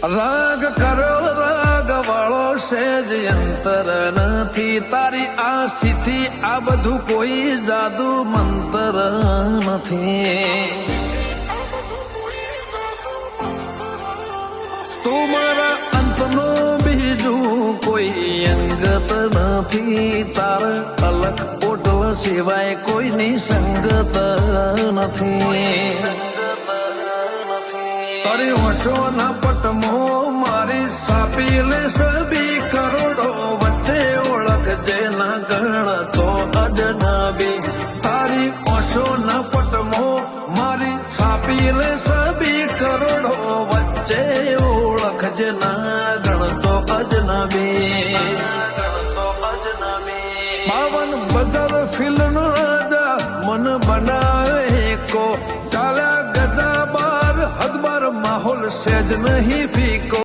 રાગ કરો રાગ વાળો સેજ યંત્ર નથી, તારી આ સ્થિતિ આ બધું કોઈ જાદુ મંત્ર નથી. તું મારા અંતનો બીજું કોઈ અંગત નથી, તાર અલગ ઓટલ સિવાય કોઈની સંગત નથી. તારી વશોના પટમો મારી સાપી લેશે બી કરોડો વચ્ચે ઓળખ જેના ગણતો અજનબી. તારી વશોના પટમો મારી છાપી લેશે બી કરોડો વચ્ચે ઓળખ જેના ગણતો અજનબી. પાવન બજાર ફિલ્મ રાજા મન બનાવે કો ચાલ્યા ગજા બાર હદબાર માહોલ સેજ નહીં ફીકો.